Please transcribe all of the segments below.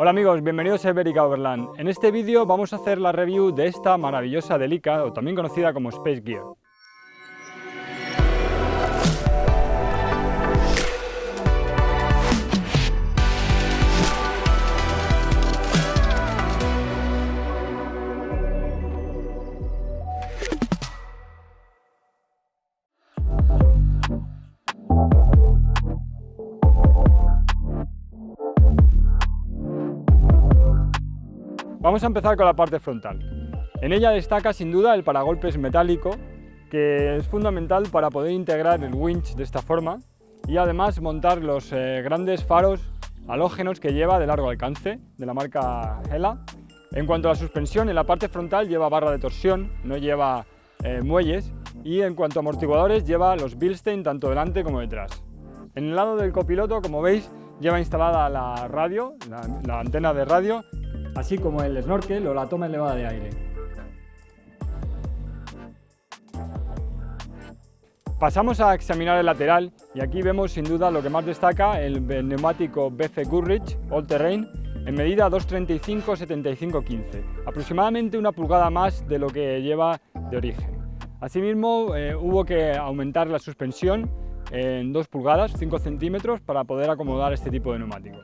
Hola amigos, bienvenidos a Iberica Overland. En este vídeo vamos a hacer la review de esta maravillosa Delica, o también conocida como Space Gear. Vamos a empezar con la parte frontal. En ella destaca sin duda el paragolpes metálico, que es fundamental para poder integrar el winch de esta forma y además montar los grandes faros halógenos que lleva de largo alcance de la marca Hella. En cuanto a la suspensión, en la parte frontal lleva barra de torsión, no lleva muelles, y en cuanto a amortiguadores lleva los Bilstein tanto delante como detrás. En el lado del copiloto, como veis, lleva instalada la radio, la antena de radio, así como el snorkel o la toma elevada de aire. Pasamos a examinar el lateral y aquí vemos sin duda lo que más destaca, el neumático BC Goodrich All Terrain en medida 235/75/15, aproximadamente una pulgada más de lo que lleva de origen. Asimismo, hubo que aumentar la suspensión en 2 pulgadas, 5 centímetros, para poder acomodar este tipo de neumático.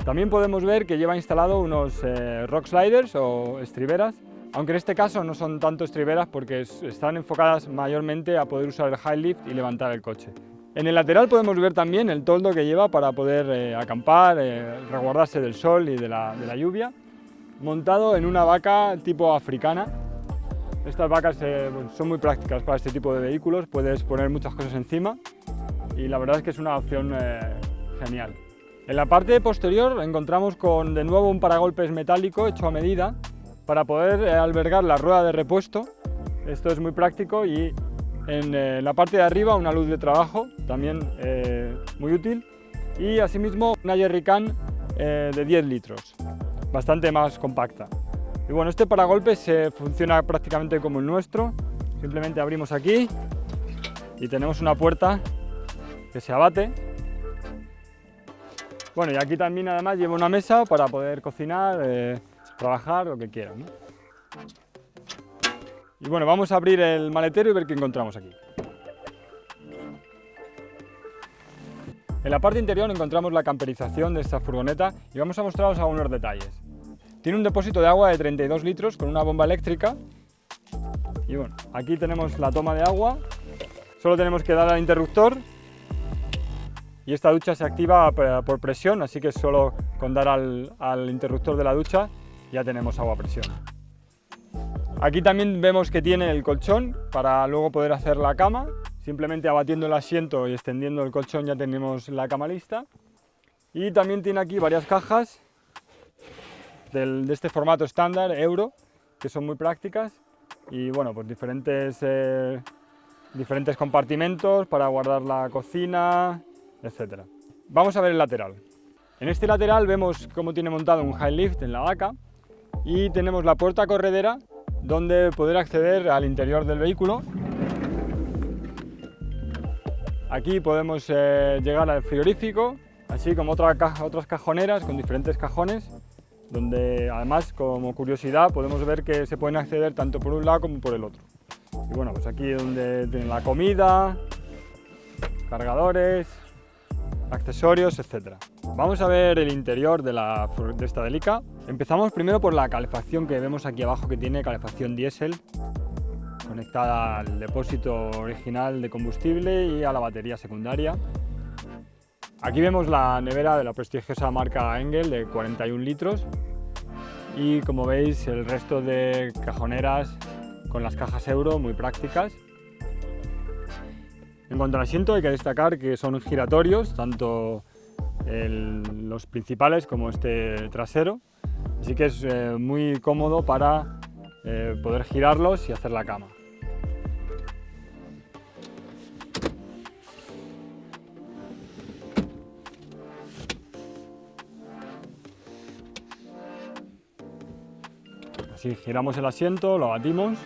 También podemos ver que lleva instalado unos rock sliders o estriberas, aunque en este caso no son tanto estriberas porque están enfocadas mayormente a poder usar el high lift y levantar el coche. En el lateral podemos ver también el toldo que lleva para poder acampar, resguardarse del sol y de la lluvia, montado en una vaca tipo africana. Estas vacas son muy prácticas para este tipo de vehículos, puedes poner muchas cosas encima y la verdad es que es una opción genial. En la parte posterior encontramos de nuevo un paragolpes metálico hecho a medida para poder albergar la rueda de repuesto. Esto es muy práctico, y en la parte de arriba una luz de trabajo, también muy útil, y asimismo una jerrycan de 10 litros, bastante más compacta. Y bueno, este paragolpes funciona prácticamente como el nuestro, simplemente abrimos aquí y tenemos una puerta que se abate. Bueno, y aquí también además lleva una mesa para poder cocinar, trabajar, lo que quieran, ¿no? Y bueno, vamos a abrir el maletero y ver qué encontramos aquí. En la parte interior encontramos la camperización de esta furgoneta y vamos a mostraros algunos detalles. Tiene un depósito de agua de 32 litros con una bomba eléctrica. Y bueno, aquí tenemos la toma de agua, solo tenemos que dar al interruptor. Y esta ducha se activa por presión, así que solo con dar al interruptor de la ducha ya tenemos agua a presión. Aquí también vemos que tiene el colchón para luego poder hacer la cama. Simplemente abatiendo el asiento y extendiendo el colchón ya tenemos la cama lista. Y también tiene aquí varias cajas de este formato estándar, Euro, que son muy prácticas. Y bueno, pues diferentes compartimentos para guardar la cocina, etc. Vamos a ver el lateral. En este lateral vemos cómo tiene montado un high lift en la vaca y tenemos la puerta corredera donde poder acceder al interior del vehículo. Aquí podemos llegar al frigorífico, así como otras cajoneras con diferentes cajones, donde además, como curiosidad, podemos ver que se pueden acceder tanto por un lado como por el otro. Y bueno, pues aquí es donde tienen la comida, cargadores, accesorios, etc. Vamos a ver el interior de esta Delica. Empezamos primero por la calefacción, que vemos aquí abajo que tiene calefacción diésel conectada al depósito original de combustible y a la batería secundaria. Aquí vemos la nevera de la prestigiosa marca Engel de 41 litros y, como veis, el resto de cajoneras con las cajas Euro muy prácticas. En cuanto al asiento, hay que destacar que son giratorios, tanto los principales como este trasero, así que es muy cómodo para poder girarlos y hacer la cama. Así giramos el asiento, lo abatimos.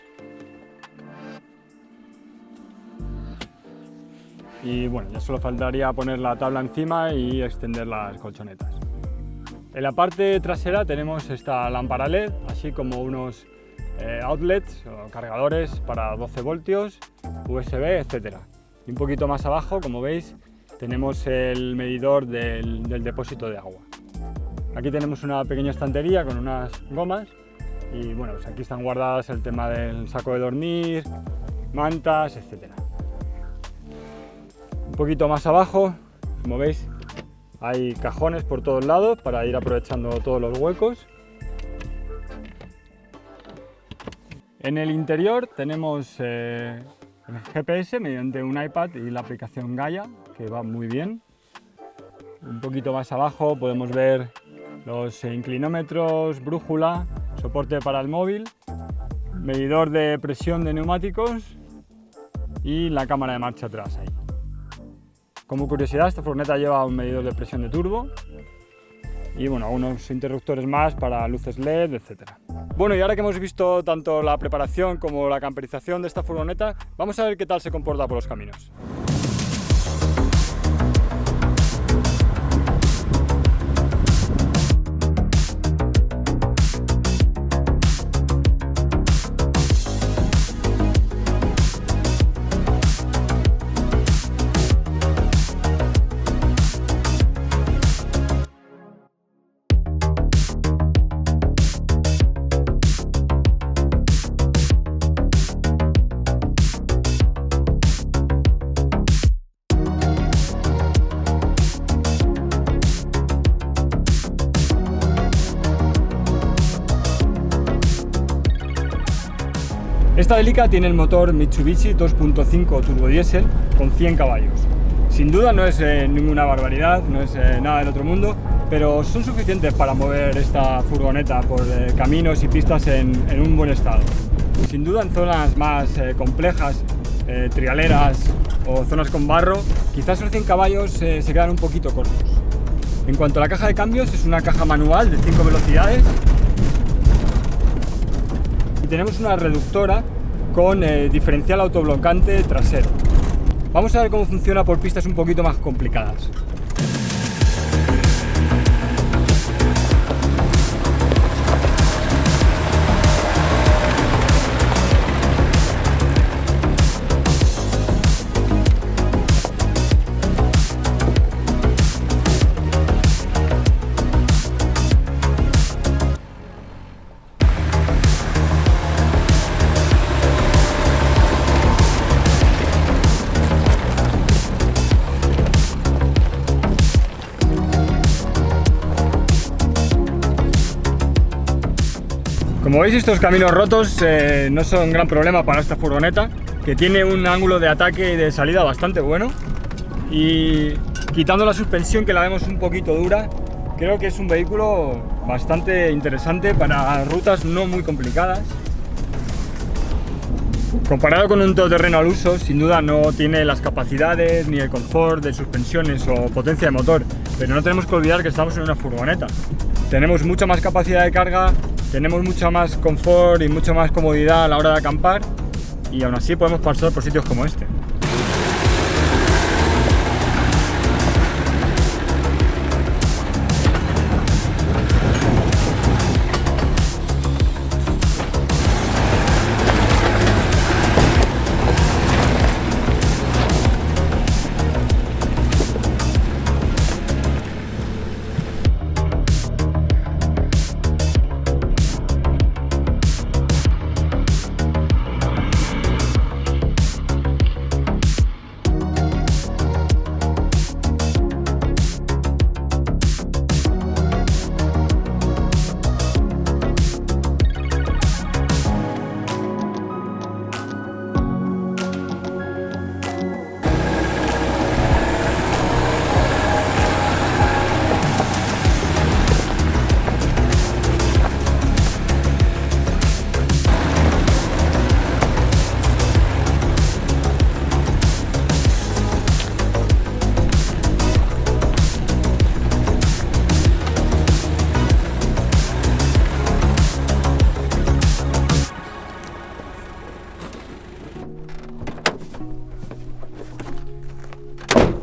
Y bueno, ya solo faltaría poner la tabla encima y extender las colchonetas. En la parte trasera tenemos esta lámpara LED, así como unos outlets o cargadores para 12 voltios, USB, etc. Y un poquito más abajo, como veis, tenemos el medidor del depósito de agua. Aquí tenemos una pequeña estantería con unas gomas y bueno, pues aquí están guardadas el tema del saco de dormir, mantas, etc. Un poquito más abajo, como veis, hay cajones por todos lados para ir aprovechando todos los huecos. En el interior tenemos el GPS mediante un iPad y la aplicación Gaia, que va muy bien. Un poquito más abajo podemos ver los inclinómetros, brújula, soporte para el móvil, medidor de presión de neumáticos y la cámara de marcha atrás ahí. Como curiosidad, esta furgoneta lleva un medidor de presión de turbo y bueno, unos interruptores más para luces LED, etc. Bueno, y ahora que hemos visto tanto la preparación como la camperización de esta furgoneta, vamos a ver qué tal se comporta por los caminos. Esta Delica tiene el motor Mitsubishi 2.5 turbo diésel con 100 caballos. Sin duda no es ninguna barbaridad, no es nada del otro mundo, pero son suficientes para mover esta furgoneta por caminos y pistas en un buen estado. Sin duda en zonas más complejas, trialeras o zonas con barro, quizás los 100 caballos se quedan un poquito cortos. En cuanto a la caja de cambios, es una caja manual de 5 velocidades. Tenemos una reductora con diferencial autoblocante trasero. Vamos a ver cómo funciona por pistas un poquito más complicadas. Como veis, estos caminos rotos no son gran problema para esta furgoneta, que tiene un ángulo de ataque y de salida bastante bueno, y quitando la suspensión, que la vemos un poquito dura, creo que es un vehículo bastante interesante para rutas no muy complicadas. Comparado con un todoterreno al uso, sin duda no tiene las capacidades ni el confort de suspensiones o potencia de motor, pero no tenemos que olvidar que estamos en una furgoneta. Tenemos mucha más capacidad de carga, tenemos mucha más confort y mucha más comodidad a la hora de acampar, y aún así podemos pasar por sitios como este.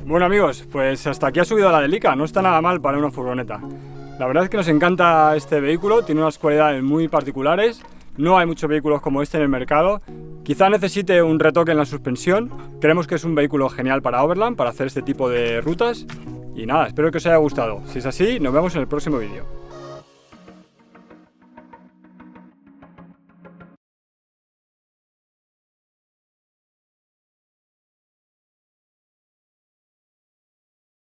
Bueno amigos, pues hasta aquí ha subido la Delica, no está nada mal para una furgoneta. La verdad es que nos encanta este vehículo, tiene unas cualidades muy particulares. No hay muchos vehículos como este en el mercado. Quizá necesite un retoque en la suspensión. Creemos que es un vehículo genial para Overland, para hacer este tipo de rutas. Y nada, espero que os haya gustado. Si es así, nos vemos en el próximo vídeo.